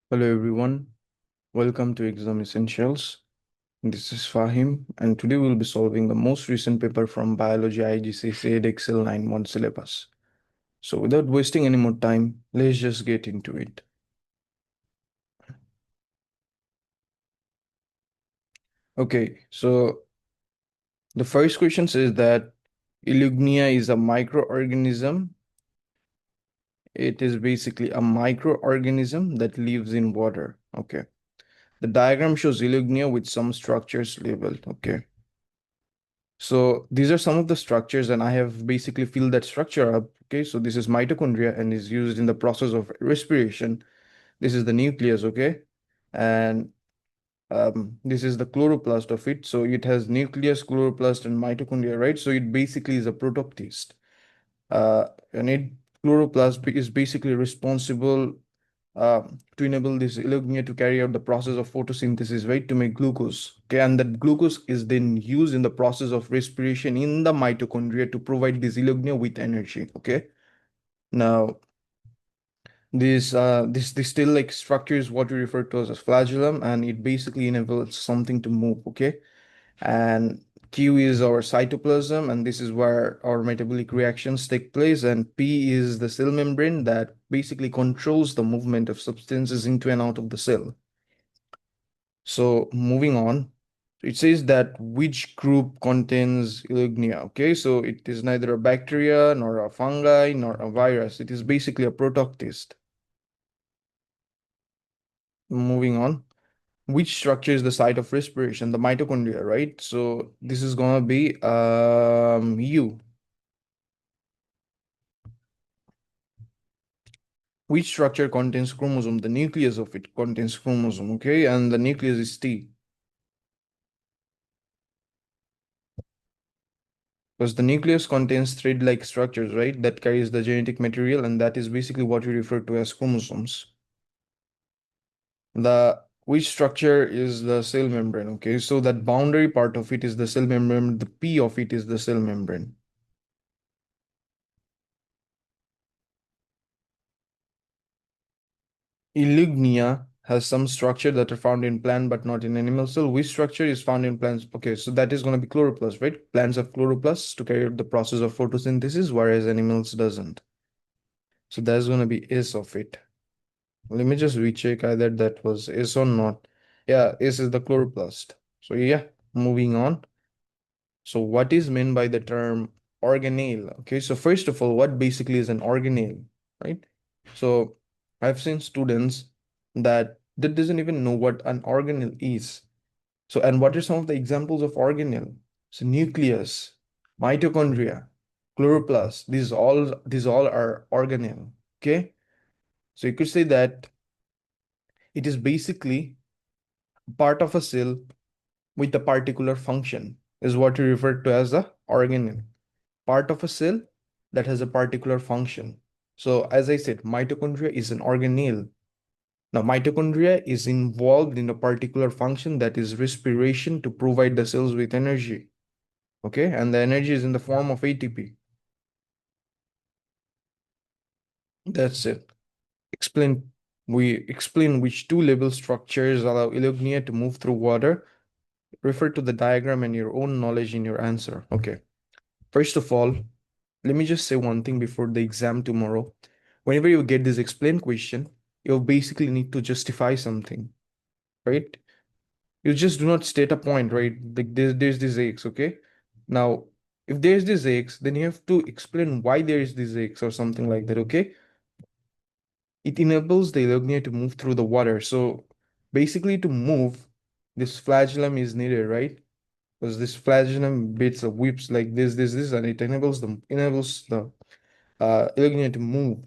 Hello everyone, welcome to Exam Essentials. This is Fahim, and today we'll be solving the most recent paper from Biology IGCSE Edexcel 9-month syllabus. So without wasting any more time, let's just get into it. Okay, so the first question says that Eulognia is a microorganism. It is basically a microorganism that lives in water. Okay. The diagram shows Eulognia with some structures labeled. Okay. So these are some of the structures, and I have basically filled that structure up. Okay, so this is mitochondria and is used in the process of respiration. This is the nucleus, okay, and this is the chloroplast of it. So it has nucleus, chloroplast, and mitochondria, right? So it basically is a protoptist. And it chloroplast is basically responsible uh, to enable this eulognia to carry out the process of photosynthesis, right, to make glucose. Okay, and that glucose is then used in the process of respiration in the mitochondria to provide this eulognia with energy. Okay, now this still like structure is what we refer to as flagellum, and it basically enables something to move. Okay, and Q is our cytoplasm, and this is where our metabolic reactions take place. And P is the cell membrane that basically controls the movement of substances into and out of the cell. So moving on, it says that which group contains Eulognia. Okay, so it is neither a bacteria nor a fungi nor a virus. It is basically a protoctist. Moving on. Which structure is the site of respiration? The mitochondria, right? So this is gonna be U. Which structure contains chromosome? The nucleus of it contains chromosome, okay? And the nucleus is T. Because the nucleus contains thread-like structures, right? That carries the genetic material, and that is basically what we refer to as chromosomes. The which structure is the cell membrane, okay? So that boundary part of it is the cell membrane, the P of it is the cell membrane. Eulognia has some structure that are found in plant but not in animal cell. Which structure is found in plants? Okay, so that is going to be chloroplast, right? Plants have chloroplasts to carry out the process of photosynthesis, whereas animals doesn't. So that's going to be S of it. Let me just recheck either that was S or not. Yeah, S is the chloroplast. So yeah, moving on. So what is meant by the term organelle? Okay, so first of all, what basically is an organelle, right? So I've seen students that doesn't even know what an organelle is. So, and what are some of the examples of organelle? So nucleus, mitochondria, chloroplast, these all are organelle. Okay. So you could say that it is basically part of a cell with a particular function is what we refer to as the organelle. Part of a cell that has a particular function. So as I said, mitochondria is an organelle. Now, mitochondria is involved in a particular function that is respiration to provide the cells with energy. Okay, and the energy is in the form of ATP. That's it. Explain. We explain which two level structures allow Eulognia to move through water. Refer to the diagram and your own knowledge in your answer. Okay. First of all, let me just say one thing before the exam tomorrow. Whenever you get this explain question, you'll basically need to justify something, right? You just do not state a point, right? Like there's this x, okay? Now, if there's this x, then you have to explain why there is this x or something like that, okay? It enables the Eulognia to move through the water. So basically to move, this flagellum is needed, right? Because this flagellum bits of whips like this, and it enables the Eulognia to move.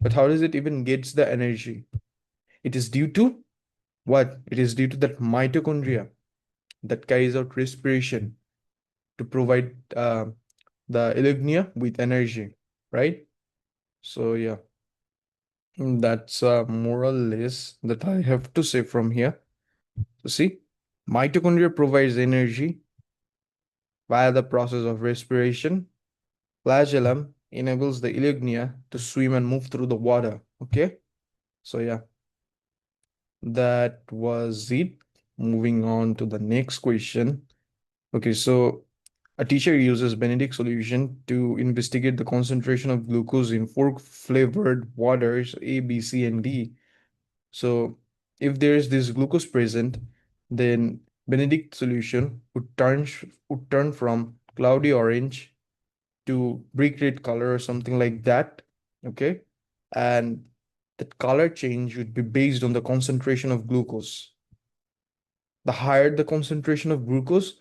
But how does it even gets the energy? It is due to what? It is due to that mitochondria that carries out respiration to provide the Eulognia with energy, right? So yeah, that's more or less that I have to say from here. So see, mitochondria provides energy via the process of respiration. Flagellum enables the Eulognia to swim and move through the water. Okay, so yeah. That was it. Moving on to the next question. Okay, so a teacher uses Benedict solution to investigate the concentration of glucose in four flavored waters A, B, C, and D. So if there is this glucose present, then Benedict solution would turn from cloudy orange to brick red color or something like that. Okay, and that color change would be based on the concentration of glucose. The higher the concentration of glucose,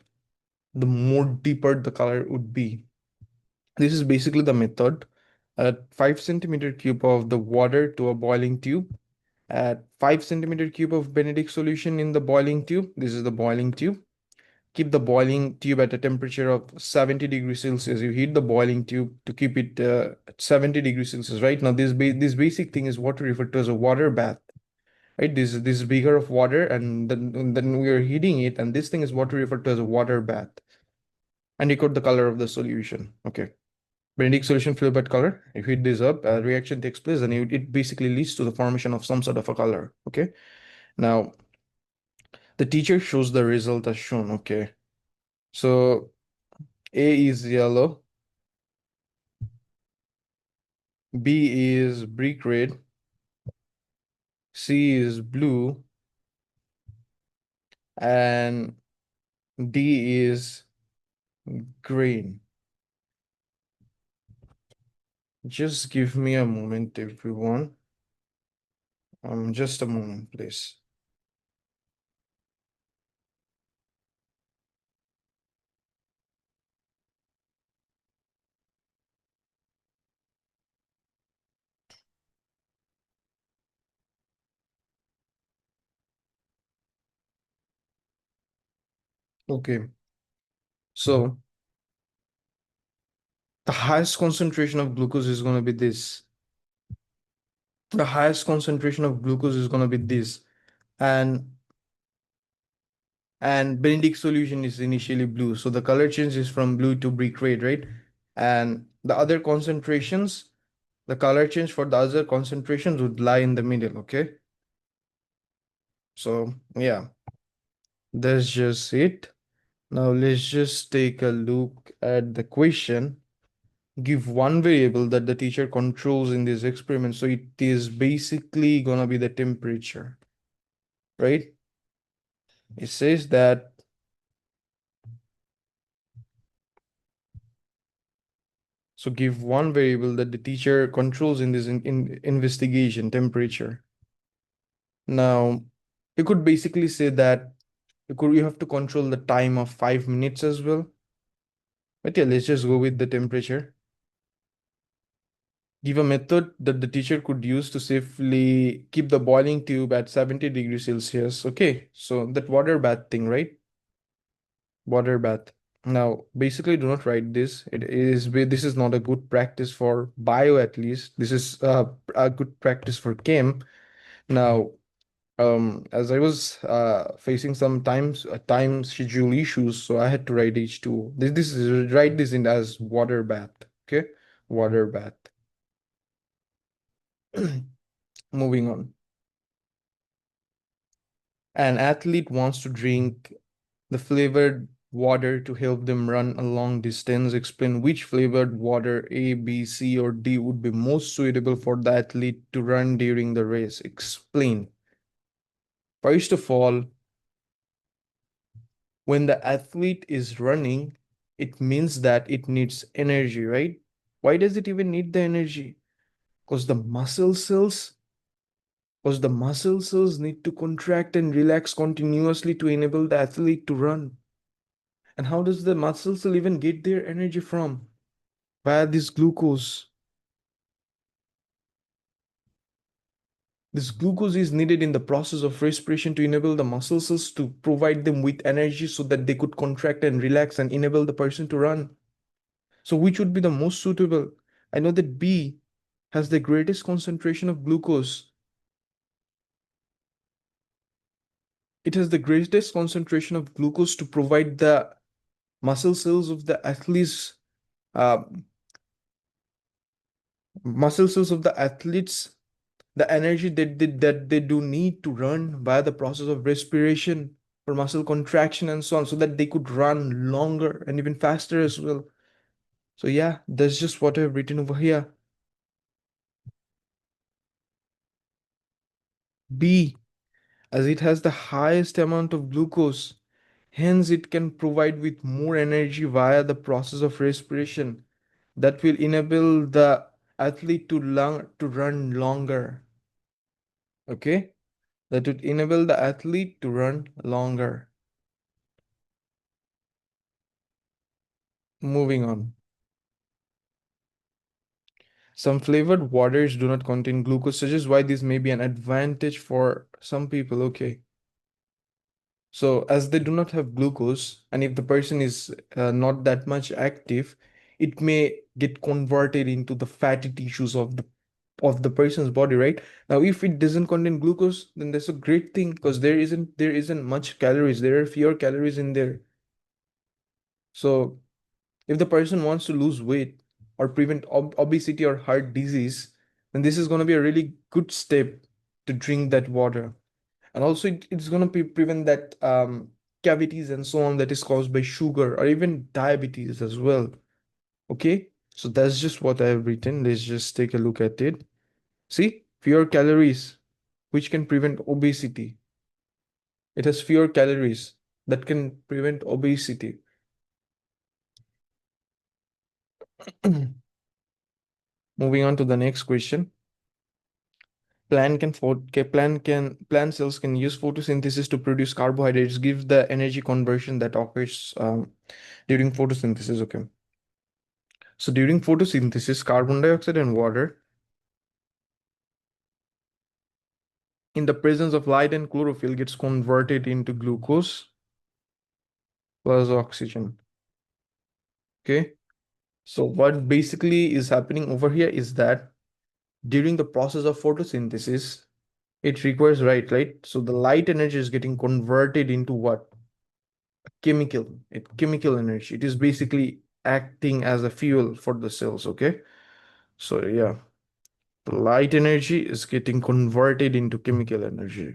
the more deeper the color would be. This is basically the method. Add 5 centimeter cube of the water to a boiling tube. Add 5 centimeter cube of Benedict solution in the boiling tube. This is the boiling tube. Keep the boiling tube at a temperature of 70 degrees Celsius. You heat the boiling tube to keep it at 70 degrees Celsius. Right now, this basic thing is what we refer to as a water bath. Right, this beaker of water, and then we are heating it, and this thing is what we refer to as a water bath. And record the color of the solution. Okay. Benedict solution flavored color. If you heat this up, a reaction takes place, and it basically leads to the formation of some sort of a color. Okay. Now, the teacher shows the result as shown. Okay. So A is yellow, B is brick red, C is blue, and D is green. Just give me a moment, everyone. Just a moment, please. Okay. So the highest concentration of glucose is going to be this. The highest concentration of glucose is going to be this. And Benedict solution is initially blue. So the color change is from blue to brick red, right? And the other concentrations, the color change for the other concentrations would lie in the middle, okay? So yeah, that's just it. Now let's just take a look at the question. Give one variable that the teacher controls in this experiment. So it is basically gonna be the temperature, right? It says that so give one variable that the teacher controls in this investigation, temperature. Now, you could basically say that you have to control the time of 5 minutes as well. But yeah, let's just go with the temperature. Give a method that the teacher could use to safely keep the boiling tube at 70 degrees Celsius. Okay, so that water bath thing, right? Water bath. Now, basically, do not write this. This is not a good practice for bio, at least. This is a good practice for chem. Now, as I was facing some time schedule issues, so I had to write H2O. This is write this in as water bath. Okay, water bath. Moving on. An athlete wants to drink the flavored water to help them run a long distance. Explain which flavored water A, B, C, or D would be most suitable for the athlete to run during the race. Explain. First of all, when the athlete is running, it means that it needs energy, right? Why does it even need the energy? Because the muscle cells need to contract and relax continuously to enable the athlete to run. And how does the muscle cell even get their energy from? Via this glucose. This glucose is needed in the process of respiration to enable the muscle cells to provide them with energy so that they could contract and relax and enable the person to run. So which would be the most suitable? I know that B has the greatest concentration of glucose. It has the greatest concentration of glucose to provide the muscle cells of the athletes uh, muscle cells of the athletes the energy that they do need to run via the process of respiration for muscle contraction and so on, so that they could run longer and even faster as well. So yeah, that's just what I've written over here. B, as it has the highest amount of glucose, hence it can provide with more energy via the process of respiration that will enable the athlete to run longer. Okay, that would enable the athlete to run longer. Moving on. Some flavored waters do not contain glucose, such as why this may be an advantage for some people. Okay. So, as they do not have glucose, and if the person is not that much active, it may get converted into the fatty tissues of the person's body, right? Now, if it doesn't contain glucose, then that's a great thing because there isn't much calories. There are fewer calories in there. So, if the person wants to lose weight or prevent obesity or heart disease, then this is going to be a really good step to drink that water. And also it's going to prevent that cavities and so on that is caused by sugar or even diabetes as well. Okay, so that's just what I have written. Let's just take a look at it. See, fewer calories, which can prevent obesity. It has fewer calories that can prevent obesity. Moving on to the next question. Plant cells can use photosynthesis to produce carbohydrates, give the energy conversion that occurs during photosynthesis. Okay. So during photosynthesis, carbon dioxide and water in the presence of light and chlorophyll gets converted into glucose plus oxygen. Okay. So what basically is happening over here is that during the process of photosynthesis, it requires right? So the light energy is getting converted into what? Chemical energy. It is basically acting as a fuel for the cells. Okay. So yeah, the light energy is getting converted into chemical energy.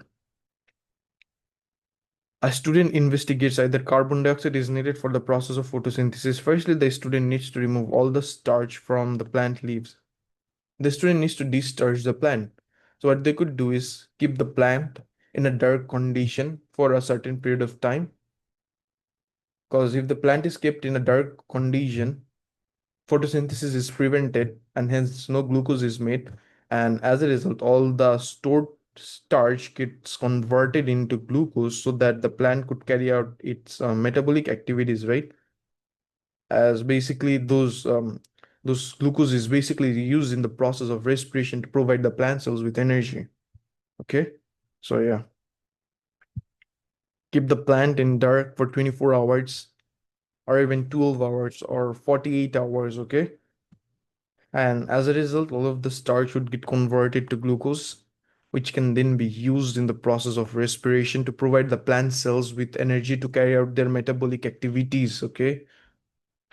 A student investigates either carbon dioxide is needed for the process of photosynthesis. Firstly, the student needs to remove all the starch from the plant leaves. The student needs to destarch the plant. So what they could do is keep the plant in a dark condition for a certain period of time. Because if the plant is kept in a dark condition, photosynthesis is prevented and hence no glucose is made. And as a result, all the stored starch gets converted into glucose so that the plant could carry out its metabolic activities, right? As basically those glucose is basically used in the process of respiration to provide the plant cells with energy. Okay, so yeah, keep the plant in dark for 24 hours or even 12 hours or 48 hours. Okay, and as a result, all of the starch would get converted to glucose, which can then be used in the process of respiration to provide the plant cells with energy to carry out their metabolic activities. Okay.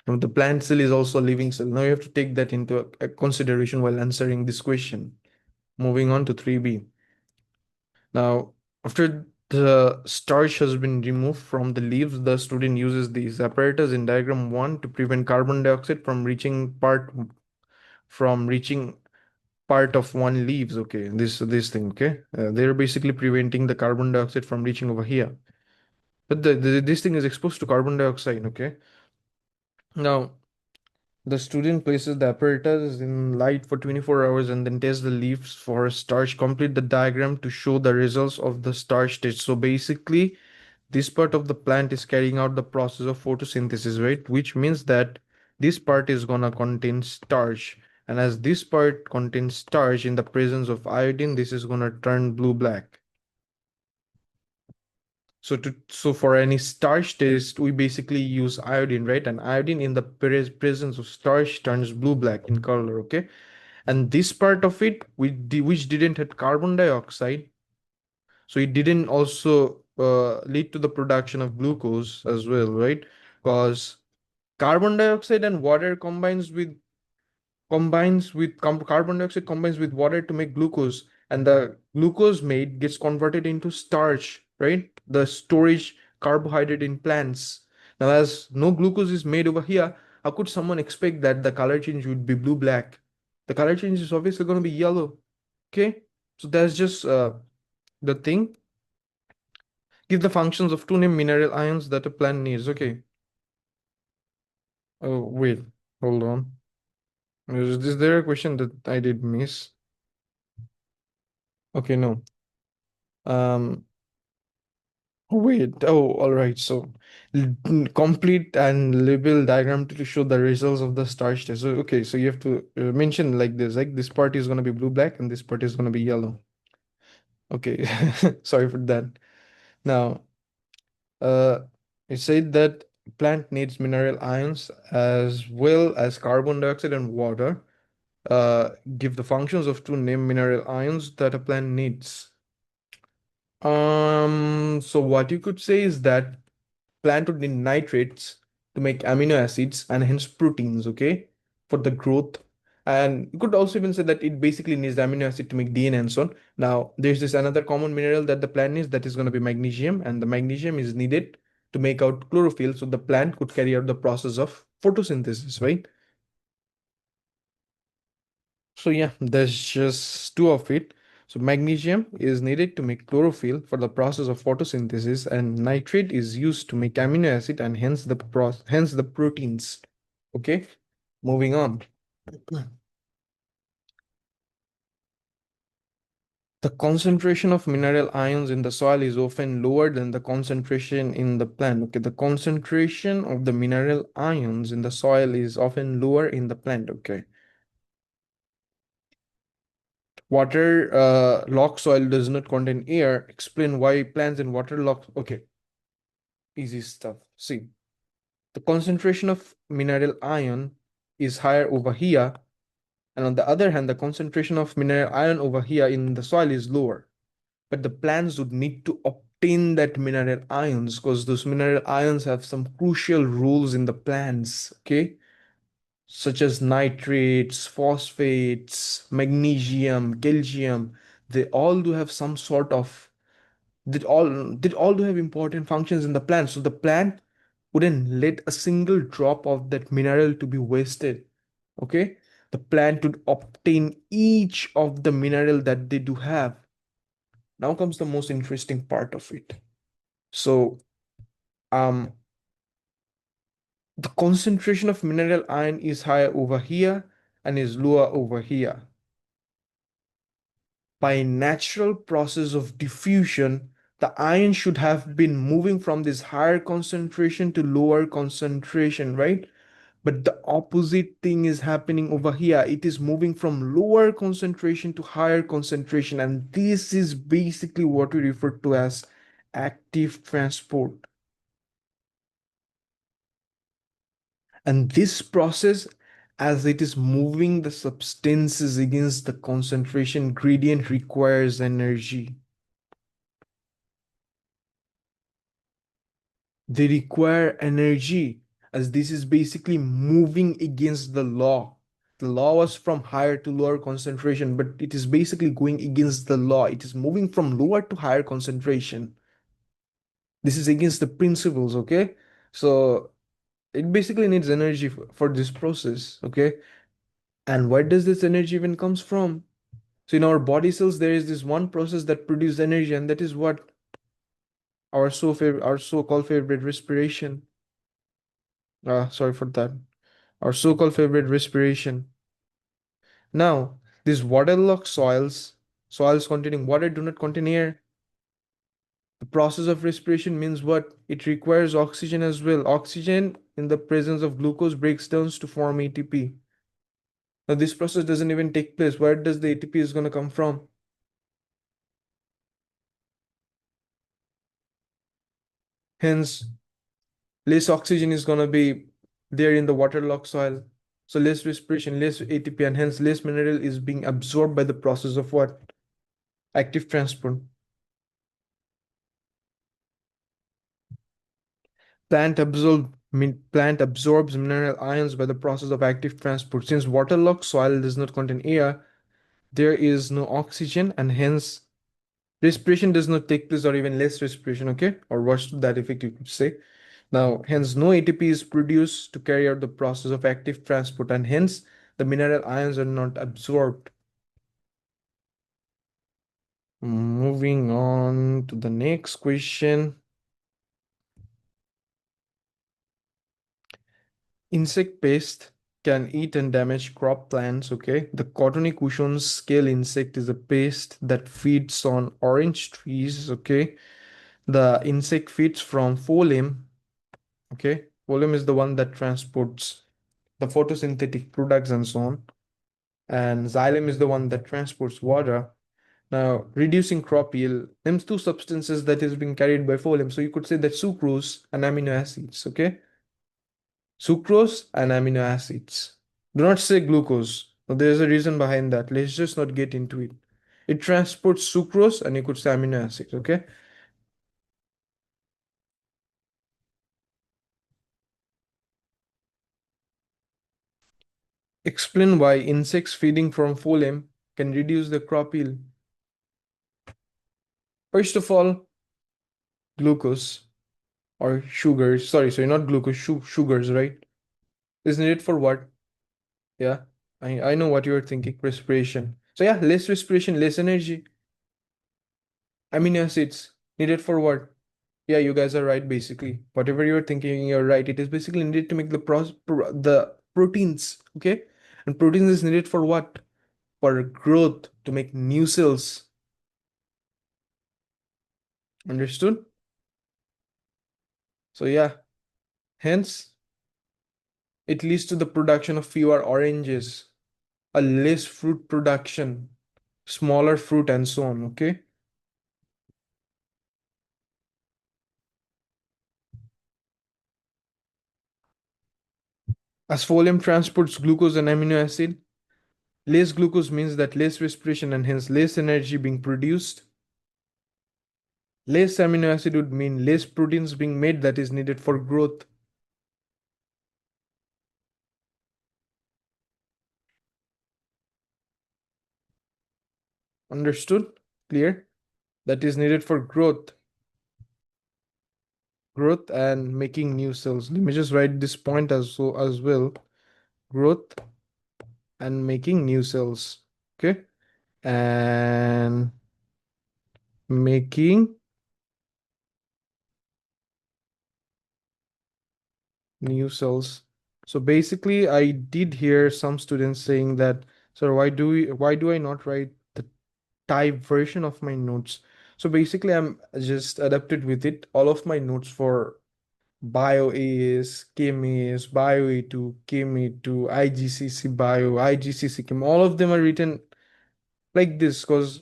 Now, the plant cell is also a living cell. Now you have to take that into a consideration while answering this question. Moving on to 3B. Now, after the starch has been removed from the leaves, the student uses these apparatus in diagram 1 to prevent carbon dioxide from reaching part of one leaves. Okay, this thing. Okay, they're basically preventing the carbon dioxide from reaching over here, but this thing is exposed to carbon dioxide. Okay, now the student places the apparatus in light for 24 hours and then tests the leaves for starch. Complete the diagram to show the results of the starch test. So basically this part of the plant is carrying out the process of photosynthesis, right? Which means that this part is gonna contain starch. And as this part contains starch in the presence of iodine, this is gonna turn blue-black. So for any starch test, we basically use iodine, right? And iodine in the presence of starch turns blue-black in color, okay? And this part of it, which didn't have carbon dioxide, so it didn't also lead to the production of glucose as well, right? Because carbon dioxide and water carbon dioxide combines with water to make glucose. and the glucose made gets converted into starch, right? The storage carbohydrate in plants. Now, as no glucose is made over here, how could someone expect that the color change would be blue black? The color change is obviously going to be yellow. Okay, so that's just the thing. Give the functions of two named mineral ions that a plant needs. Okay. Oh, wait, hold on. Is there a question that I did miss? Okay, no. Um, Wait. Oh, all right. So, complete and label diagram to show the results of the starch test. So, okay, so you have to mention like this part is going to be blue black and this part is going to be yellow. Okay, sorry for that. Now, uh, it said that plant needs mineral ions as well as carbon dioxide and water. Give the functions of two named mineral ions that a plant needs. So what you could say is that plant would need nitrates to make amino acids and hence proteins, okay, for the growth. And you could also even say that it basically needs the amino acid to make DNA and so on. Now, there's this another common mineral that the plant needs that is going to be magnesium, and the magnesium is needed to make out chlorophyll so the plant could carry out the process of photosynthesis, right? So yeah, there's just two of it. So magnesium is needed to make chlorophyll for the process of photosynthesis, and nitrate is used to make amino acid and hence the proteins. Okay, moving on. The concentration of mineral ions in the soil is often lower than the concentration in the plant. Okay, the concentration of the mineral ions in the soil is often lower in the plant. Okay. Water lock soil does not contain air. Explain why plants in water lock. Okay, easy stuff. See, the concentration of mineral ion is higher over here, and on the other hand, the concentration of mineral ion over here in the soil is lower. But the plants would need to obtain that mineral ions because those mineral ions have some crucial roles in the plants. Okay, such as nitrates, phosphates, magnesium, calcium. They all do have some sort of did all do have important functions in the plant. So the plant wouldn't let a single drop of that mineral to be wasted. Okay, the plant would obtain each of the mineral that they do have. Now comes the most interesting part of it. So um the concentration of mineral iron is higher over here and is lower over here. By natural process of diffusion, the ion should have been moving from this higher concentration to lower concentration, right? But the opposite thing is happening over here. It is moving from lower concentration to higher concentration. And this is basically what we refer to as active transport. And this process, as it is moving the substances against the concentration gradient, requires energy. They require energy as this is basically moving against the law. The law was from higher to lower concentration, but it is basically going against the law. It is moving from lower to higher concentration. This is against the principles, okay? So it basically needs energy for this process, okay? And where does this energy even comes from? So in our body cells, there is this one process that produces energy, and that is what our so-called favorite respiration. Sorry for that. Our so-called favorite respiration. Now, these waterlogged soils containing water do not contain air. The process of respiration means what? It requires oxygen as well. Oxygen in the presence of glucose breaks down to form ATP. Now, this process doesn't even take place. Where does the ATP is going to come from? Hence, less oxygen is going to be there in the waterlogged soil. So less respiration, less ATP, and hence less mineral is being absorbed by the process of what? Active transport. Plant absorbs mineral ions by the process of active transport. Since waterlogged soil does not contain air, there is no oxygen, and hence respiration does not take place, or even less respiration, okay? Or worse to that effect, you could say. Now, hence, no ATP is produced to carry out the process of active transport, and hence, the mineral ions are not absorbed. Moving on to the next question. Insect pest can eat and damage crop plants, okay? The cottony cushion scale insect is a pest that feeds on orange trees, okay? The insect feeds from phloem, okay? Phloem is the one that transports the photosynthetic products and so on. And xylem is the one that transports water. Now, reducing crop yield, names two substances that is being carried by phloem. So you could say that sucrose and amino acids, okay? Sucrose and amino acids. Do not say glucose. Now, there's a reason behind that. Let's just not get into it. It transports sucrose and you could say amino acids, okay? Explain why insects feeding from phloem can reduce the crop yield. First of all, glucose or sugars, sorry, not glucose, sugars, right? Is needed for what? Yeah, I know what you're thinking, respiration. So yeah, less respiration, less energy. Amino acids needed for what? Yeah, you guys are right, basically. Whatever you're thinking, you're right. It is basically needed to make the proteins, okay? And proteins is needed for what? For growth, to make new cells. Understood? So yeah, hence it leads to the production of fewer oranges, a less fruit production, smaller fruit, and so on, okay? As phloem transports glucose and amino acid, less glucose means that less respiration and hence less energy being produced. Less amino acid would mean less proteins being made that is needed for growth. Understood? Clear? That is needed for growth and making new cells. Let me just write this point as well. Growth and making new cells. Okay? And making new cells. So basically, I did hear some students saying that, sir, why do I not write the type version of my notes? So basically, I'm just adapted with it. All of my notes for bio is, chem is, bio A2, chem A2, IGCSE bio, IGCSE chem, all of them are written like this because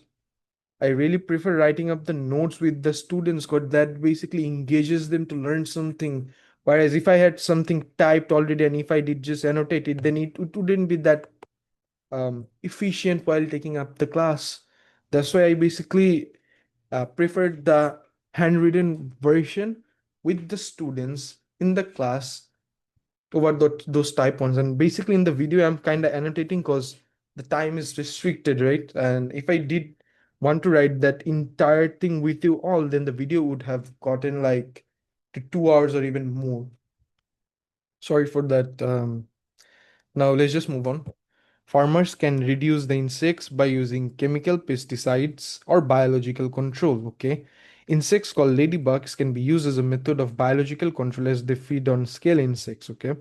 I really prefer writing up the notes with the students because that basically engages them to learn something. Whereas if I had something typed already and if I did just annotate it, then it wouldn't be that efficient while taking up the class. That's why I basically preferred the handwritten version with the students in the class over those type ones. And basically in the video, I'm kind of annotating because the time is restricted, right? And if I did want to write that entire thing with you all, then the video would have gotten like to 2 hours or even more. Sorry for that. Now let's just move on. Farmers can reduce the insects by using chemical pesticides or biological control. Okay. Insects called ladybugs can be used as a method of biological control as they feed on scale insects. Okay.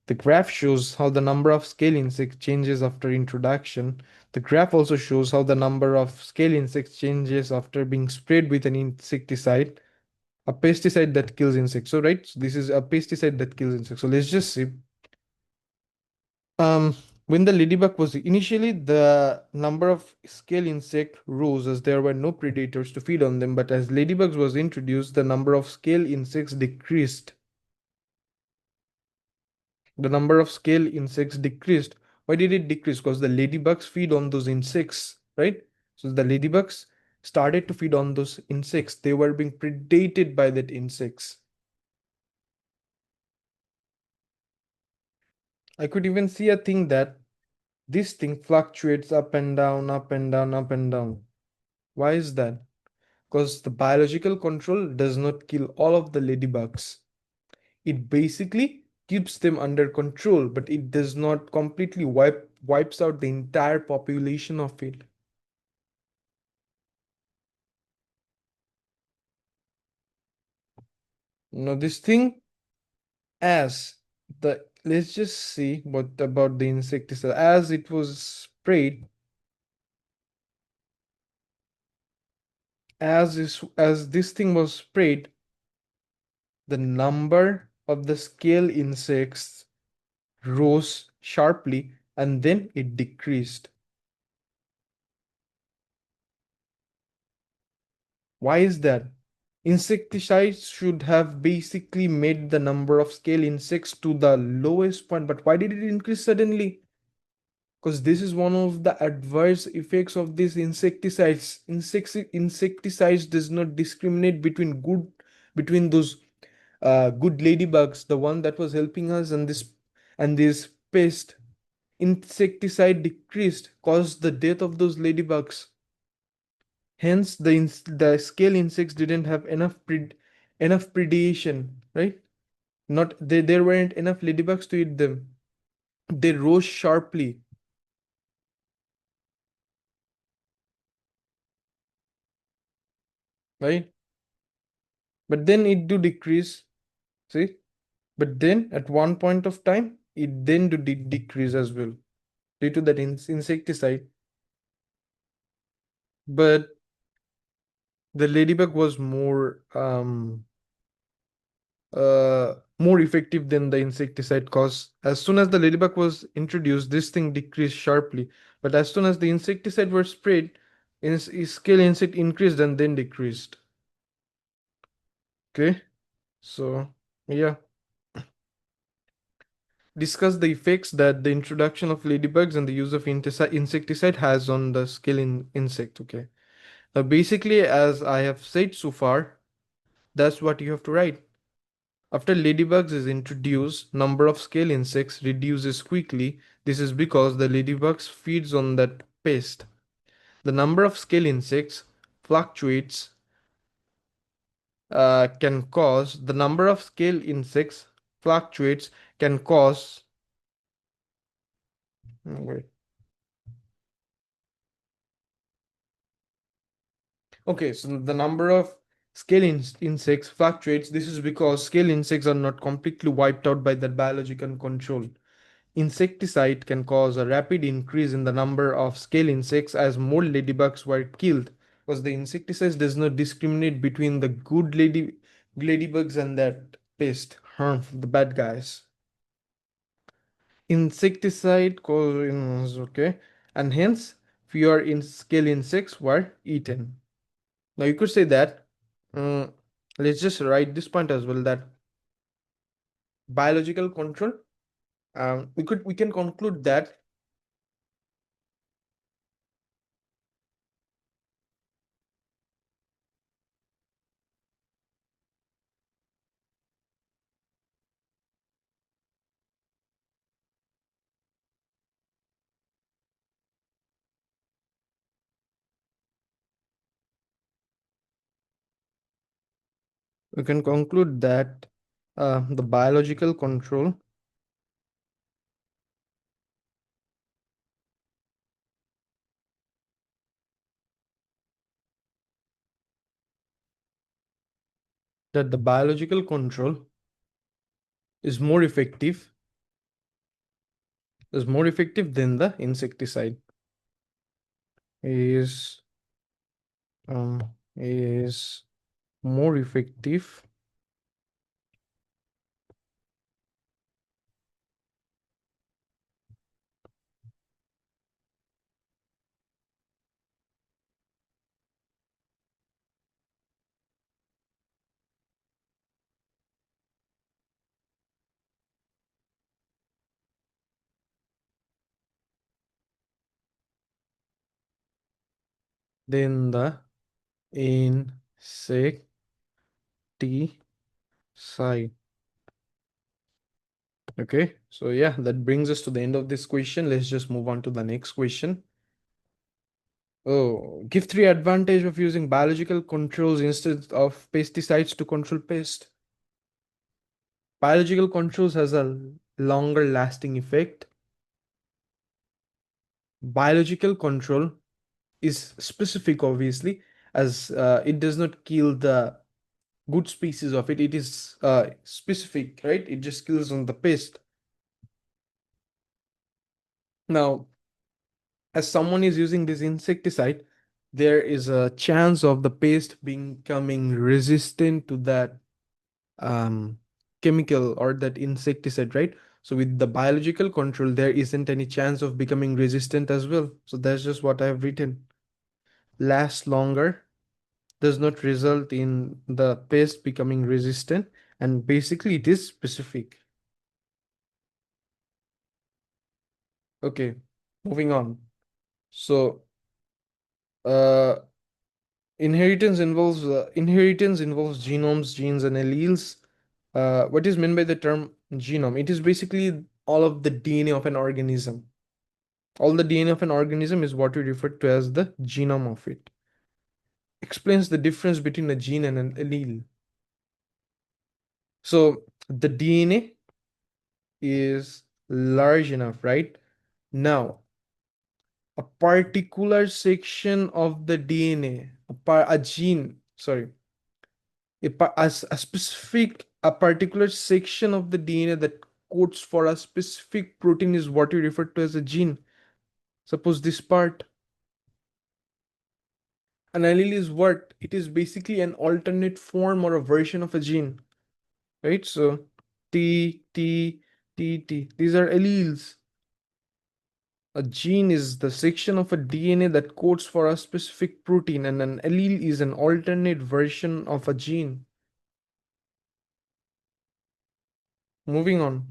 The graph shows how the number of scale insects changes after introduction. The graph also shows how the number of scale insects changes after being sprayed with an insecticide, a pesticide that kills insects. So, right, so this is a pesticide that kills insects. So let's just see. Um, when the ladybug was initially, the number of scale insect rose as there were no predators to feed on them. But as ladybugs was introduced, the number of scale insects decreased. The number of scale insects decreased. Why did it decrease? Because the ladybugs feed on those insects, right? So the ladybugs started to feed on those insects. They were being predated by that insects. I could even see a thing that this thing fluctuates up and down, up and down, up and down. Why is that? Because the biological control does not kill all of the ladybugs. It basically keeps them under control, but it does not completely wipes out the entire population of it. Now this thing, as the let's just see what about the insecticide. As it was sprayed, as this thing was sprayed, the number of the scale insects rose sharply and then it decreased. Why is that? Insecticides should have basically made the number of scale insects to the lowest point, but why did it increase suddenly? Because this is one of the adverse effects of these insecticides. Insecticides does not discriminate between those good ladybugs, the one that was helping us, and this pest. Insecticide decreased, caused the death of those ladybugs. Hence, the scale insects didn't have enough predation, right? Not there weren't enough ladybugs to eat them. They rose sharply, right? But then it do decrease. See, but then at one point of time, it then do decrease as well due to that insecticide. But the ladybug was more effective than the insecticide, cause as soon as the ladybug was introduced, this thing decreased sharply. But as soon as the insecticide were sprayed, scale insect increased and then decreased. Okay, so yeah, discuss the effects that the introduction of ladybugs and the use of insecticide has on the scale insect. Okay, now basically, as I have said so far, that's what you have to write. After ladybugs is introduced, number of scale insects reduces quickly. This is because the ladybugs feeds on that pest. The number of scale insects fluctuates can cause the number of scale insects fluctuates can cause wait. Okay, so the number of scale insects fluctuates. This is because scale insects are not completely wiped out by that biological control. Insecticide can cause a rapid increase in the number of scale insects as more ladybugs were killed, because the insecticide does not discriminate between the good ladybugs and that pest, harmful, the bad guys. Insecticide cause okay, and hence fewer in scale insects were eaten. Now you could say that. mm, let's just write this point as well, that biological control. We can conclude that we can conclude that the biological control that the biological control is more effective than the insecticide is is more effective than the insecticide. Okay, so yeah, that brings us to the end of this question. Let's just move on to the next question. Oh, give three advantage of using biological controls instead of pesticides to control pest. Biological controls has a longer lasting effect. Biological control is specific, obviously, as it does not kill the good species of it. It is specific, right? It just kills on the pest. Now, as someone is using this insecticide, there is a chance of the pest becoming resistant to that um, chemical or that insecticide, right? So with the biological control, there isn't any chance of becoming resistant as well. So that's just what I have written. Lasts longer, does not result in the pest becoming resistant, and basically it is specific. Okay, moving on. So uh, inheritance involves genomes, genes, and alleles. What is meant by the term genome? It is basically all of the DNA of an organism. All the DNA of an organism is what we refer to as the genome of it. Explains the difference between a gene and an allele. So the DNA is large enough, right? Now, a particular section of the DNA, a gene, sorry, a specific, a particular section of the DNA that codes for a specific protein is what we refer to as a gene. Suppose this part. An allele is what? It is basically an alternate form or a version of a gene, right? So T, T, T, T. These are alleles. A gene is the section of a DNA that codes for a specific protein, and an allele is an alternate version of a gene. Moving on.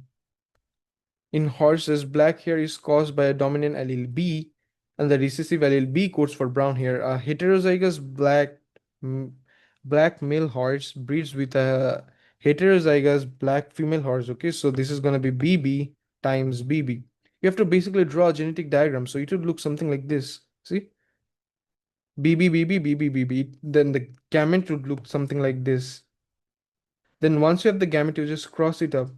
In horses, black hair is caused by a dominant allele B, and the recessive allele B codes for brown hair. A heterozygous m- black male horse breeds with a heterozygous black female horse. Okay, so this is gonna be BB times BB. You have to basically draw a genetic diagram, so it would look something like this. See, BB BB BB BB. Then the gamete would look something like this. Then once you have the gamete, you just cross it up.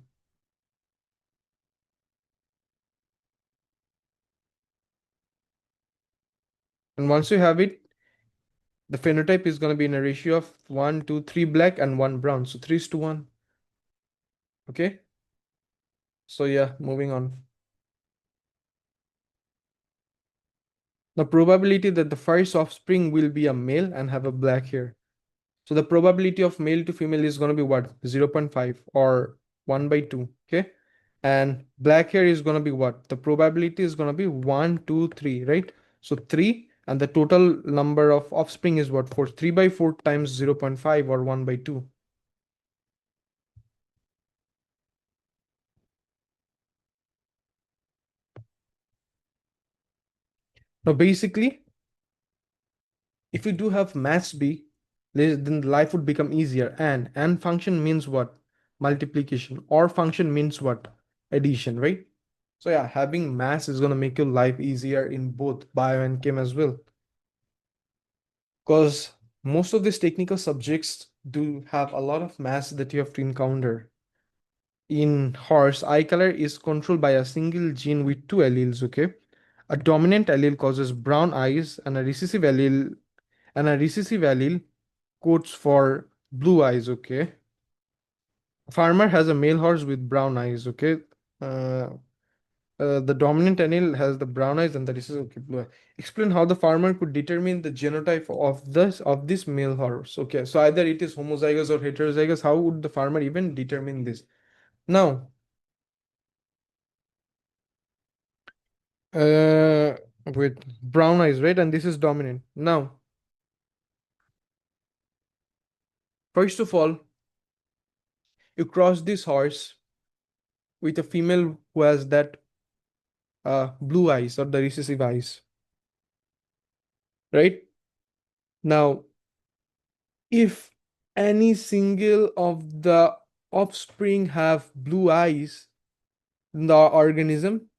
And once you have it, the phenotype is going to be in a ratio of 1 2 3 black and 1 brown, so 3 is to 1. Okay, so yeah, moving on. The probability that the first offspring will be a male and have a black hair, so the probability of male to female is going to be what? 0.5 or 1 by 2. Okay, and black hair is going to be what? The probability is going to be 1 2 3, right? So 3, and the total number of offspring is what? 4. 3 by 4 times 0.5 or 1 by 2. Now basically, if we do have maths B, then life would become easier. And function means what? Multiplication. Or function means what? Addition, right? So yeah, having maths is gonna make your life easier in both bio and chem as well. Because most of these technical subjects do have a lot of maths that you have to encounter. In horse, eye color is controlled by a single gene with two alleles, okay? A dominant allele causes brown eyes, and a recessive allele codes for blue eyes. Okay, farmer has a male horse with brown eyes. Okay, uh, the dominant allele has the brown eyes and the recessive, okay, blue eye. Explain how the farmer could determine the genotype of this male horse. Okay, so either it is homozygous or heterozygous. How would the farmer even determine this? Now, uh, with brown eyes, right, and this is dominant. Now, first of all, you cross this horse with a female who has that blue eyes or the recessive eyes, right? Now, if any single of the offspring have blue eyes, the organism,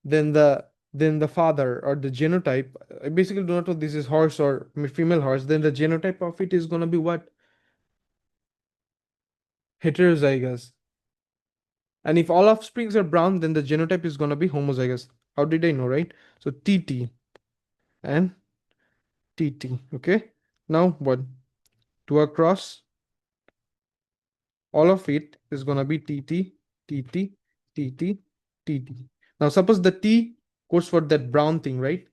then the father or the genotype. I basically do not know this is horse or female horse. Then the genotype of it is gonna be what? Heterozygous. And if all offsprings are brown, then the genotype is gonna be homozygous. How did I know, right? So TT and TT. Okay. Now what? 2 across, all of it is gonna be TT, TT, TT, TT. Now suppose the T goes for that brown thing, right?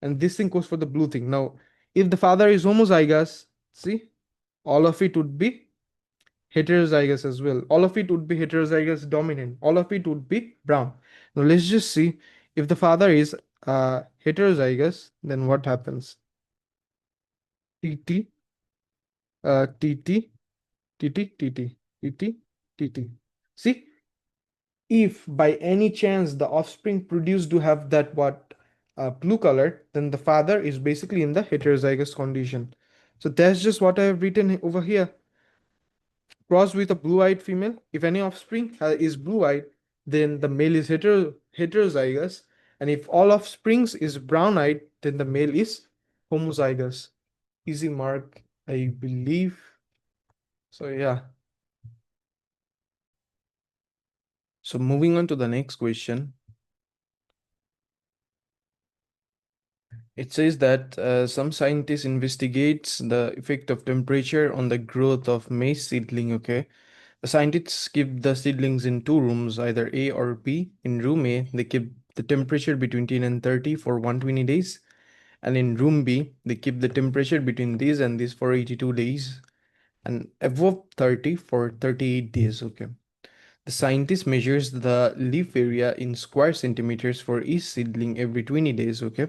And this thing goes for the blue thing. Now, if the father is homozygous, see, all of it would be heterozygous as well. All of it would be heterozygous dominant. All of it would be brown. Now let's just see if the father is heterozygous, then what happens? TT, TT, TT, TT, TT, TT. See, if by any chance the offspring produced to have that what blue color, then the father is basically in the heterozygous condition. So that's just what I have written over here. Crossed with a blue-eyed female, if any offspring is blue-eyed, then the male is heterozygous, and if all offsprings is brown-eyed, then the male is homozygous. Easy mark, I believe. So yeah. So moving on to the next question. It says that some scientists investigates the effect of temperature on the growth of maize seedling. Okay, the scientists keep the seedlings in two rooms, either A or B. In room A, they keep the temperature between 10 and 30 for 120 days, and in room B, they keep the temperature between these and these for 82 days, and above 30 for 38 days. Okay. The scientist measures the leaf area in square centimeters for each seedling every 20 days, okay?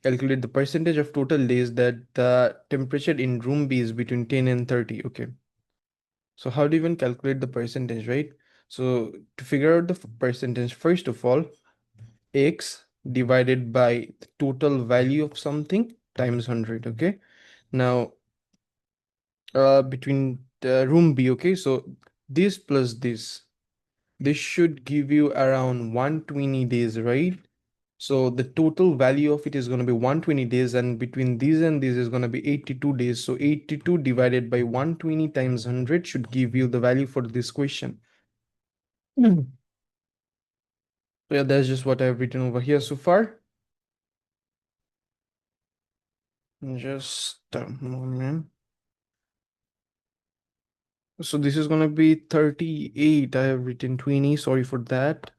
Calculate the percentage of total days that the temperature in room B is between 10 and 30, okay? So how do you even calculate the percentage, right? So to figure out the percentage, first of all, x divided by the total value of something times 100, okay? Now, between the room B, okay? So this plus this should give you around 120 days, right? So the total value of it is going to be 120 days, and between these and these is going to be 82 days. So 82 divided by 120 times 100 should give you the value for this question. So yeah, that's just what I've written over here so far. Just a moment. So this is going to be 38. I have written 20. Sorry for that.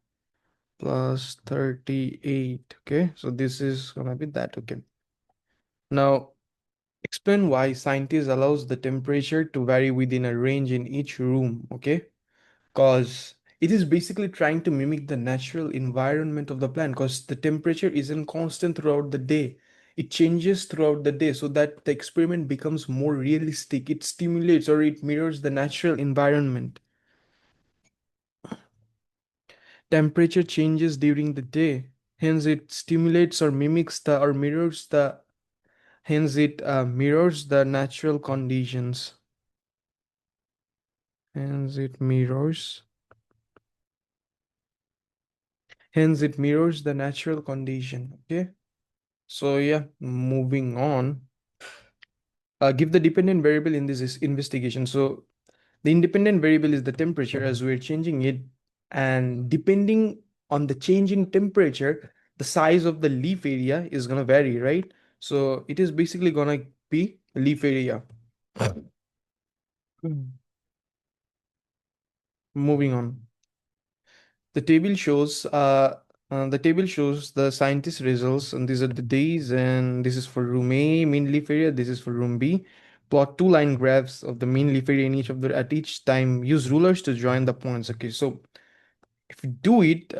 Plus 38. Okay. So this is going to be that. Okay. Now, explain why scientists allows the temperature to vary within a range in each room, okay? Because it is basically trying to mimic the natural environment of the plant because the temperature isn't constant throughout the day. It changes throughout the day so that the experiment becomes more realistic. It stimulates or it mirrors the natural environment. Temperature changes during the day. Hence, it stimulates or mimics the or mirrors the hence it mirrors the natural conditions. Hence it mirrors. Hence it mirrors the natural condition. Okay. So yeah, moving on. Give the dependent variable in this investigation. So the independent variable is the temperature as we're changing it. And depending on the change in temperature, the size of the leaf area is gonna vary, right? So it is basically gonna be leaf area. Moving on. The table shows the scientist results, and these are the days, and this is for room A, mean leaf area, this is for room B. Plot two line graphs of the mean leaf area in each of the at each time. Use rulers to join the points. Okay, so if you do it,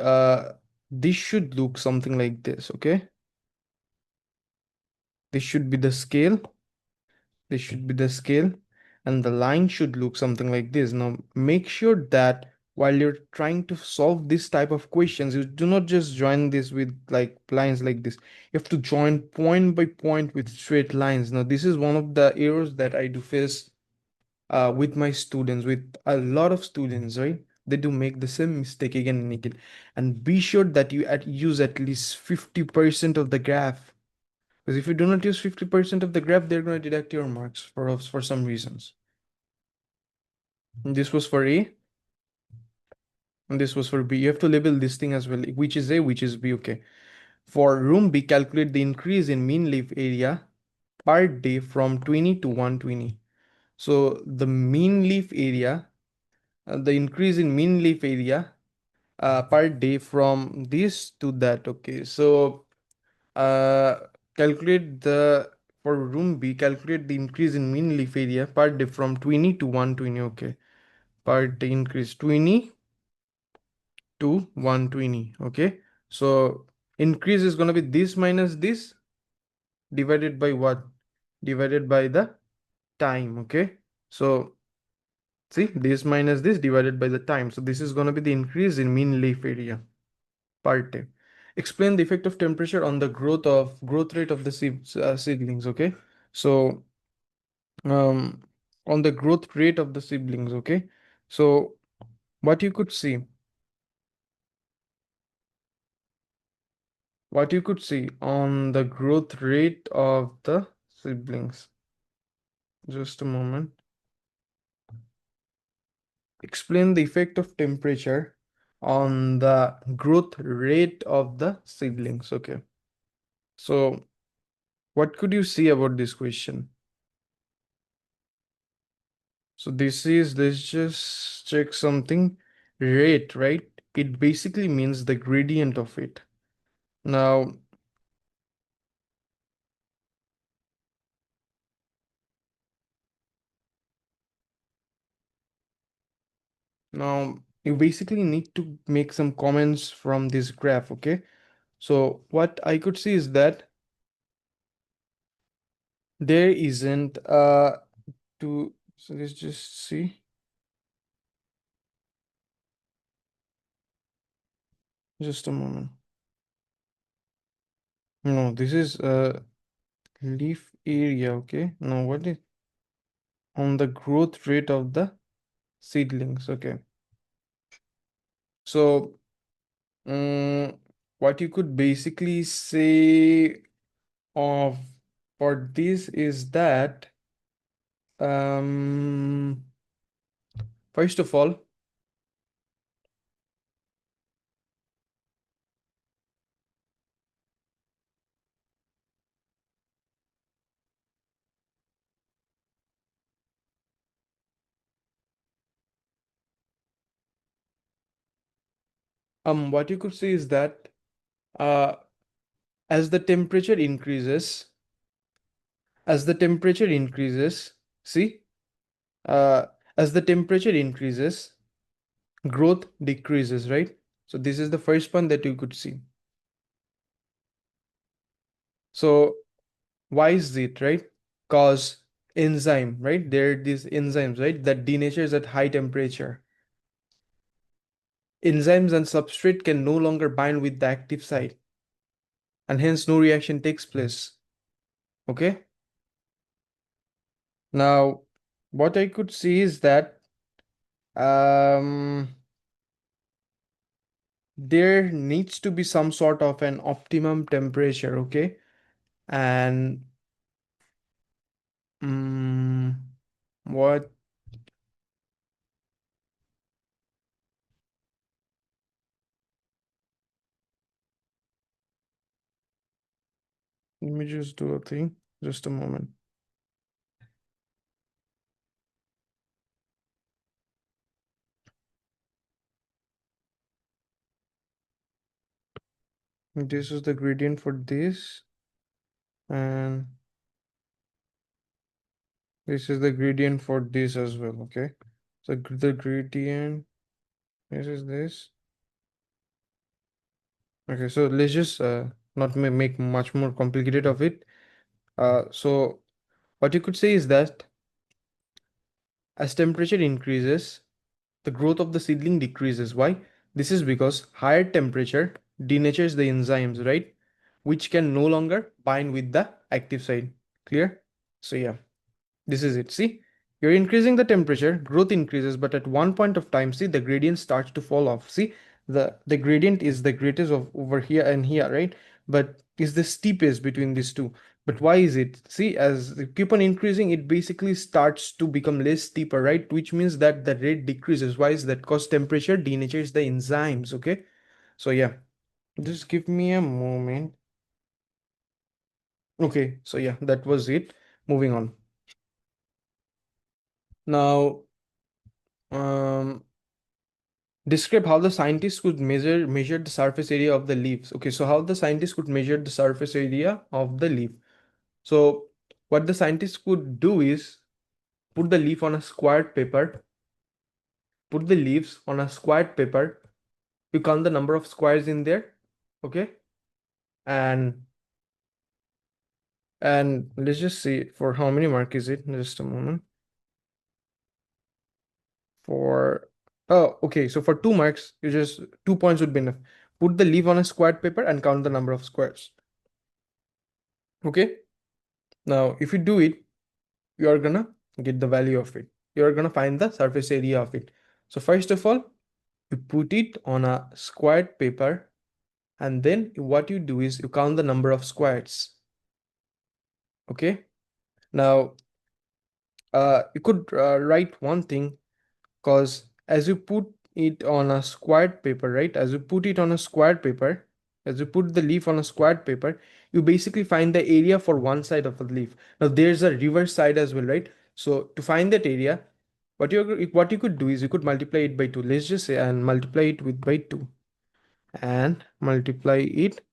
this should look something like this, okay? This should be the scale. This should be the scale, and the line should look something like this. Now make sure that while you're trying to solve this type of questions, you do not just join this with like lines like this. You have to join point by point with straight lines. Now this is one of the errors that I do face with my students, with a lot of students, right? they do make the same mistake again and again. And be sure that you use at least 50% of the graph. Because if you do not use 50% of the graph, they're going to deduct your marks for some reasons. And this was for A, and this was for B. You have to label this thing as well, which is A, which is B, okay. For room B, calculate the increase in mean leaf area per day from 20 to 120. So the mean leaf area, the increase in mean leaf area per day from this to that, okay. So uh, calculate the, for room B, calculate the increase in mean leaf area per day from 20 to 120, okay. Per day increase 20 to 120, okay. So increase is going to be this minus this divided by what? Divided by the time, okay. So see, this minus this divided by the time. So this is going to be the increase in mean leaf area per day. Explain the effect of temperature on the growth rate of the seedlings, okay. So um on the growth rate of the seedlings, okay. So what you could see, on the growth rate of the siblings, just a moment. Explain the effect of temperature on the growth rate of the seedlings, okay. So what could you see about this question? So this is, let's just check something. Rate, right? It basically means the gradient of it. Now, you basically need to make some comments from this graph, okay? So what I could see is that there isn't so let's just see. Just a moment. No, this is leaf area, okay? Now what is on the growth rate of the seedlings, okay? So what you could basically say of for this is that um first of all, what you could say is that uh as the temperature increases, see, uh as the temperature increases, growth decreases, right? So this is the first one that you could see. So why is it, right? Cause enzyme, right? There are these enzymes, right, that denatures at high temperature. Enzymes and substrate can no longer bind with the active site, and hence no reaction takes place. Okay. Now, what I could see is that um, there needs to be some sort of an optimum temperature, okay? And what let me just do a thing. Just a moment. This is the gradient for this, and this is the gradient for this as well, okay? So the gradient, this is this. Okay, so let's just not make much more complicated of it. So what you could say is that as temperature increases, the growth of the seedling decreases. Why? This is because higher temperature denatures the enzymes, right? Which can no longer bind with the active site. Clear? So yeah, this is it. See, You're increasing the temperature, growth increases, but at one point of time, see the gradient starts to fall off. See, the gradient is the greatest of over here and here, right? But is the steepest between these two. But why is it? See, as you keep on increasing, it basically starts to become less steeper, right? Which means that the rate decreases. Why is that? Because temperature denatures the enzymes, okay? So yeah, just give me a moment. Okay, so yeah, that was it. Moving on. Now, um, describe how the scientists could measure the surface area of the leaves. Okay, so how the scientists could measure the surface area of the leaf. So what the scientists could do is put the leaf on a squared paper, put the leaves on a squared paper. You count the number of squares in there, okay? And let's just see for how many mark is it? Just a moment. For okay, so for 2 marks, you just 2 points would be enough. Put the leaf on a squared paper and count the number of squares. Okay. Now, if you do it, you are gonna get the value of it. You are gonna find the surface area of it. So first of all, you put it on a squared paper, and then what you do is you count the number of squares. Okay. Now, you could write one thing, because as you put it on a squared paper, right? As you put it on a squared paper, as you put the leaf on a squared paper, you basically find the area for one side of the leaf. Now there's a reverse side as well, right? So to find that area, what you could do is you could multiply it by 2. Let's just say and multiply it with by 2 and multiply it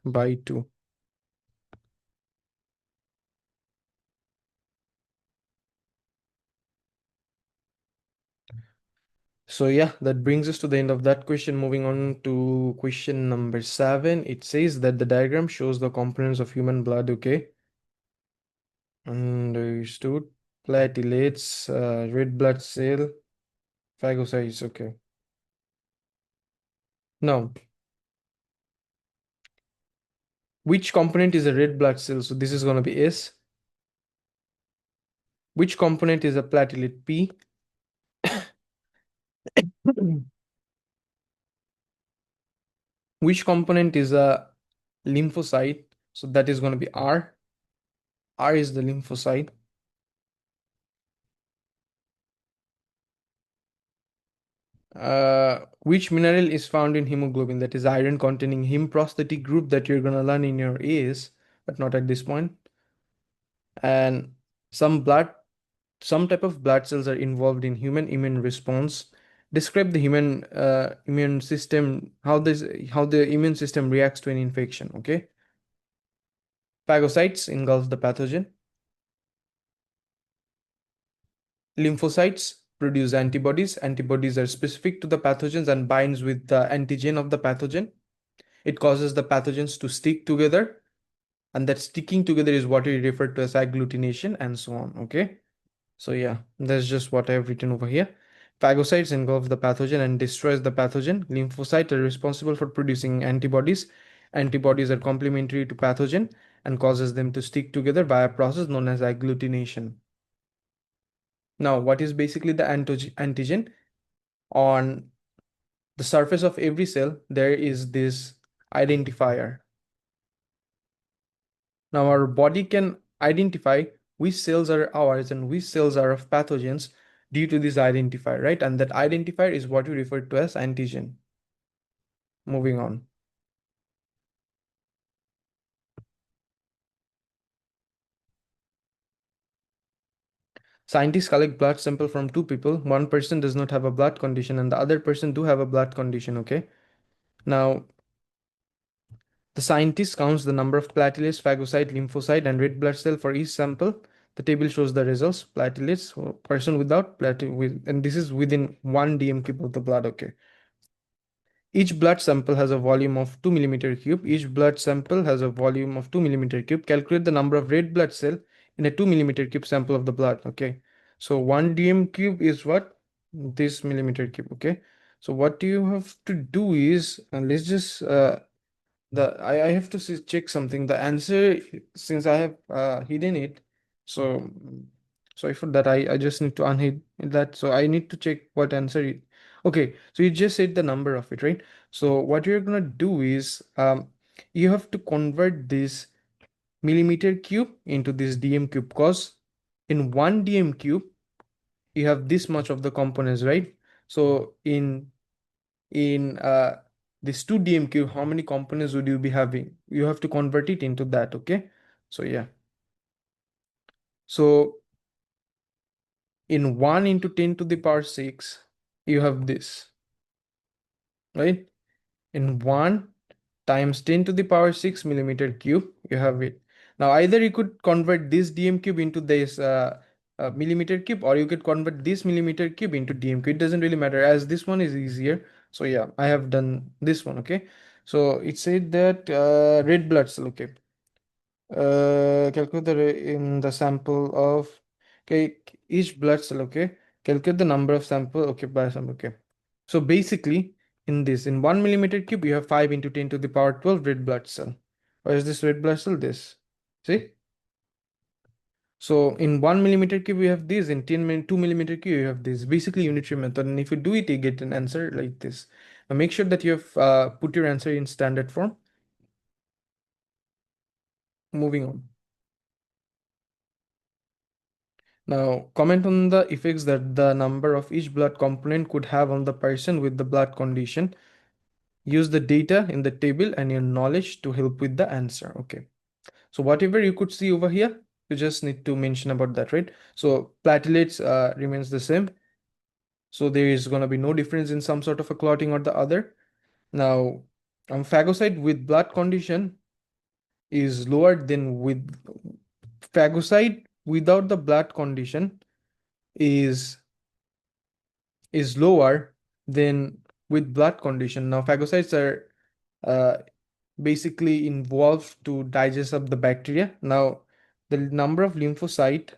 by 2. So yeah, that brings us to the end of that question. Moving on to question number 7. It says that the diagram shows the components of human blood, okay? Understood. Platelets, red blood cell, phagocytes, okay. Now, which component is a red blood cell? So this is going to be S. Which component is a platelet? P. Which component is a lymphocyte? So that is going to be R. R is the lymphocyte. Which mineral is found in hemoglobin? That is iron containing heme prosthetic group that you're going to learn in your AS, but not at this point. And some blood, some type of blood cells are involved in human immune response. Describe the human immune system, how the immune system reacts to an infection. Okay. Phagocytes engulf the pathogen. Lymphocytes produce antibodies. Antibodies are specific to the pathogens and binds with the antigen of the pathogen. It causes the pathogens to stick together, and that sticking together is what we refer to as agglutination and so on. Okay. So yeah, that's just what I've written over here. Phagocytes engulf the pathogen and destroys the pathogen. Lymphocytes are responsible for producing antibodies. Antibodies are complementary to pathogen and causes them to stick together by a process known as agglutination. Now, what is basically the antigen? On the surface of every cell, there is this identifier. Now, our body can identify which cells are ours and which cells are of pathogens due to this identifier, right? And that identifier is what we refer to as antigen. Moving on. Scientists collect blood sample from two people. One person does not have a blood condition and the other person do have a blood condition, okay? Now, the scientist counts the number of platelets, phagocyte, lymphocyte, and red blood cell for each sample. The table shows the results. Platelets, person without platelet, and this is within 1 dm cube of the blood, okay? Each blood sample has a volume of 2 millimeter cube. Each blood sample has a volume of 2 millimeter cube. Calculate the number of red blood cell in a 2 millimeter cube sample of the blood. Okay. So 1 dm cube is what? This millimeter cube. Okay. So what you have to do is, let's just I have to check something. The answer, since I have hidden it, so sorry for that. I just need to unhid that. So I need to check what answer it. Okay, so you just said the number of it, right? So what you're gonna do is you have to convert this millimeter cube into this dm cube, because in one dm cube you have this much of the components, right? So in this 2 dm cube, how many components would you be having? You have to convert it into that. Okay, so yeah, so in 1 into 10 to the power 6 you have this, right? In 1 times 10 to the power 6 millimeter cube you have it. Now either you could convert this dm cube into this millimeter cube, or you could convert this millimeter cube into dm cube. It doesn't really matter, as this one is easier. So yeah, I have done this one. Okay, so it said that red blood cell. Okay, calculate in the sample of, okay, each blood cell. Okay, calculate the number of sample. Okay, by sample. Okay, so basically in 1 millimeter cube you have 5 into 10 to the power 12 red blood cell. Or is this red blood cell? This, see? So in 1 millimeter cube we have this, in 2 millimeter cube you have this. Basically unitary method, and if you do it you get an answer like this. Now make sure that you have put your answer in standard form. Moving on. Now, comment on the effects that the number of each blood component could have on the person with the blood condition. Use the data in the table and your knowledge to help with the answer. Okay. So whatever you could see over here, you just need to mention about that, right? So platelets remains the same. So there is going to be no difference in some sort of a clotting or the other. Now, phagocyte with blood condition is lower than with phagocyte without the blood condition is lower than with blood condition. Now, phagocytes are uh, basically involved to digest up the bacteria. Now, the number of lymphocyte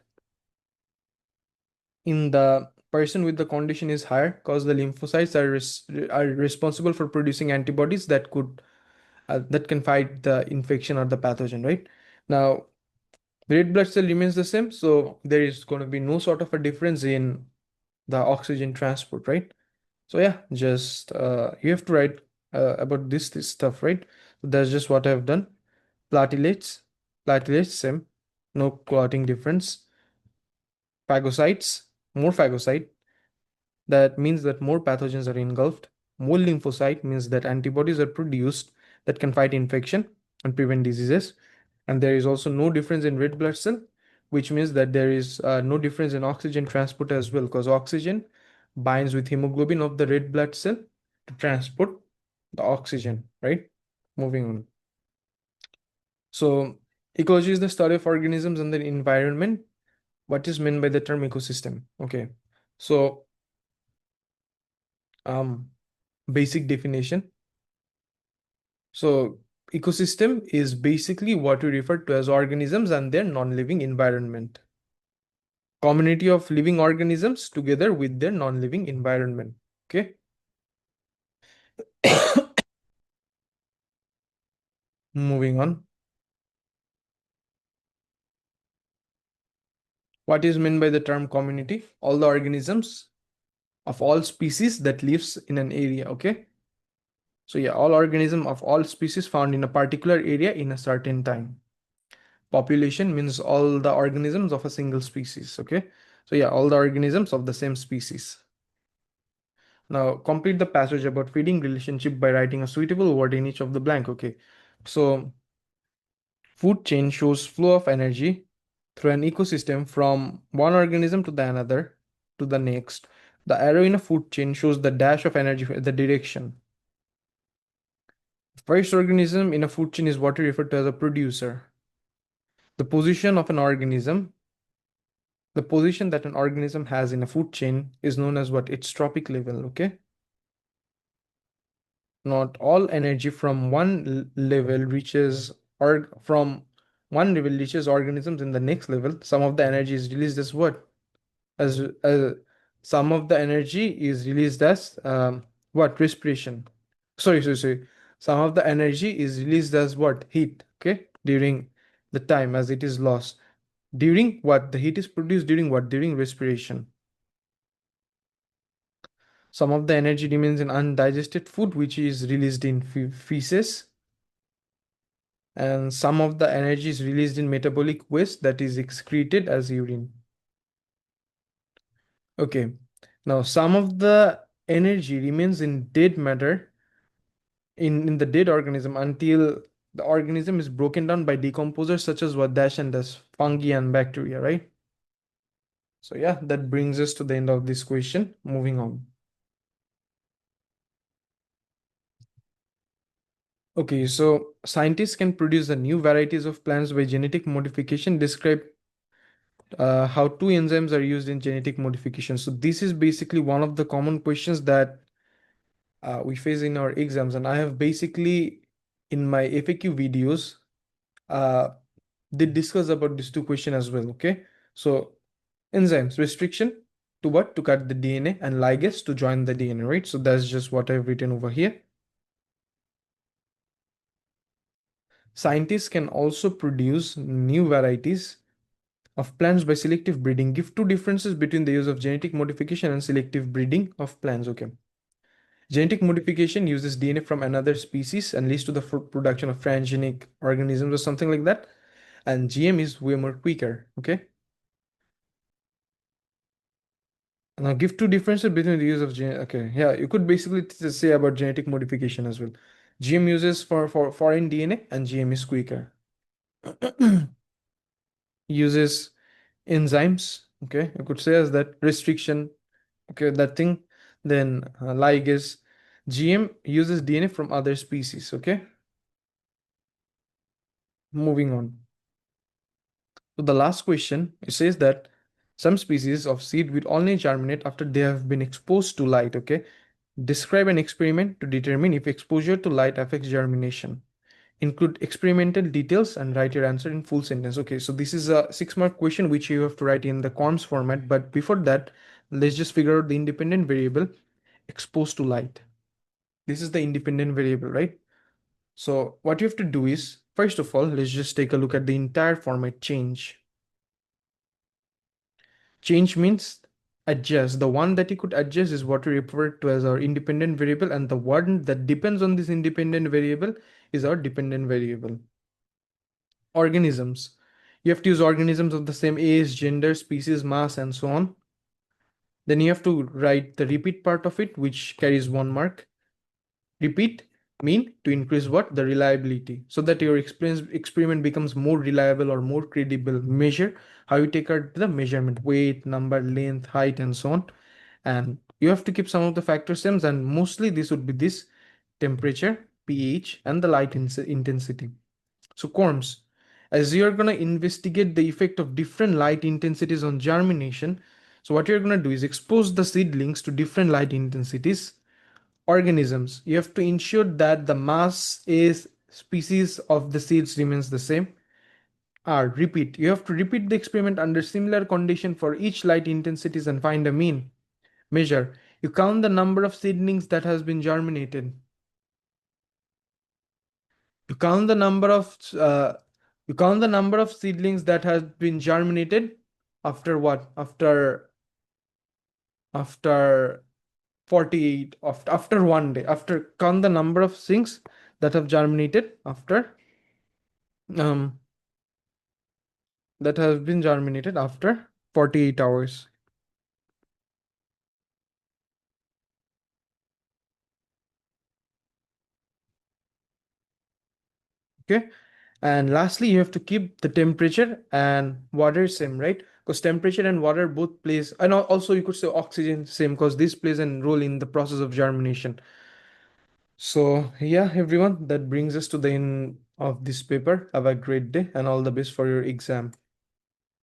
in the person with the condition is higher, because the lymphocytes are responsible for producing antibodies that could that can fight the infection or the pathogen, right? Now, red blood cell remains the same, so there is going to be no sort of a difference in the oxygen transport, right? So yeah, just you have to write about this stuff, right? So that's just what I've done. Platelets, platelets same, no clotting difference. Phagocytes, more phagocyte, that means that more pathogens are engulfed. More lymphocyte means that antibodies are produced that can fight infection and prevent diseases. And there is also no difference in red blood cell, which means that there is no difference in oxygen transport as well, because oxygen binds with hemoglobin of the red blood cell to transport the oxygen, right? Moving on. So ecology is the study of organisms and their environment. What is meant by the term ecosystem? Okay, so um basic definition. So ecosystem is basically what we refer to as organisms and their non-living environment. Community of living organisms together with their non-living environment. Okay. Moving on. What is meant by the term community? All the organisms of all species that lives in an area. Okay. So yeah, all organism of all species found in a particular area in a certain time. Population means all the organisms of a single species. Okay. So yeah, all the organisms of the same species. Now complete the passage about feeding relationship by writing a suitable word in each of the blank. Okay. So food chain shows flow of energy through an ecosystem from one organism to the another to the next. The arrow in a food chain shows the dash of energy, the direction. First organism in a food chain is what we refer to as a producer. The position of an organism, the position that an organism has in a food chain is known as what? Its trophic level. Okay. Not all energy from one level reaches, or from one level reaches organisms in the next level. Some of the energy is released as what? As some of the energy is released as what? Respiration. Sorry. Some of the energy is released as what? Heat. Okay, during the time as it is lost. During what? The heat is produced during what? During respiration. Some of the energy remains in undigested food, which is released in feces, and some of the energy is released in metabolic waste that is excreted as urine. Okay, now some of the energy remains in dead matter in the dead organism until the organism is broken down by decomposers such as what dash and dash fungi and bacteria, right? So yeah, that brings us to the end of this question. Moving on. Okay, so scientists can produce the new varieties of plants by genetic modification. Describe how two enzymes are used in genetic modification. So this is basically one of the common questions that we face in our exams, and I have basically in my FAQ videos uh, they discuss about these two questions as well. Okay, so enzymes restriction to what? To cut the DNA, and ligase to join the DNA, right? So that's just what I've written over here. Scientists can also produce new varieties of plants by selective breeding. Give two differences between the use of genetic modification and selective breeding of plants. Okay. Genetic modification uses DNA from another species and leads to the production of transgenic organisms or something like that. And GM is way more quicker. Okay. Now give two differences between the use of okay, yeah, you could basically say about genetic modification as well. GM uses for foreign DNA and GM is quicker. Uses enzymes. Okay, you could say as that restriction. Okay, that thing. Then ligase. GM uses DNA from other species. Okay, moving on. So the last question, it says that some species of seed will only germinate after they have been exposed to light. Okay, describe an experiment to determine if exposure to light affects germination. Include experimental details and write your answer in full sentence. Okay, so this is a 6-mark question which you have to write in the quants format. But before that, let's just figure out the independent variable exposed to light. This is the independent variable, right? So what you have to do is, first of all, let's just take a look at the entire format change. Change means adjust. The one that you could adjust is what we refer to as our independent variable, and the one that depends on this independent variable is our dependent variable. Organisms. You have to use organisms of the same age, gender, species, mass, and so on. Then you have to write the repeat part of it, which carries 1 mark. Repeat mean to increase what? The reliability, so that your experiment becomes more reliable or more credible. Measure, how you take out the measurement, weight, number, length, height, and so on. And you have to keep some of the factor stems, and mostly this would be this: temperature, pH, and the light intensity. So Corms, as you're going to investigate the effect of different light intensities on germination, so what you're going to do is expose the seedlings to different light intensities. Organisms, you have to ensure that the mass is species of the seeds remains the same. Repeat, you have to repeat the experiment under similar condition for each light intensities and find a mean. Measure, you count the number of seedlings that has been germinated. You count the number of seedlings that has been germinated after what? After 48, after 1 day. After count the number of things that have germinated after um that has been germinated after 48 hours. Okay. And lastly, you have to keep the temperature and water same, right? Because temperature and water both plays, and also you could say oxygen same, because this plays a role in the process of germination. So yeah, everyone, that brings us to the end of this paper. Have a great day and all the best for your exam.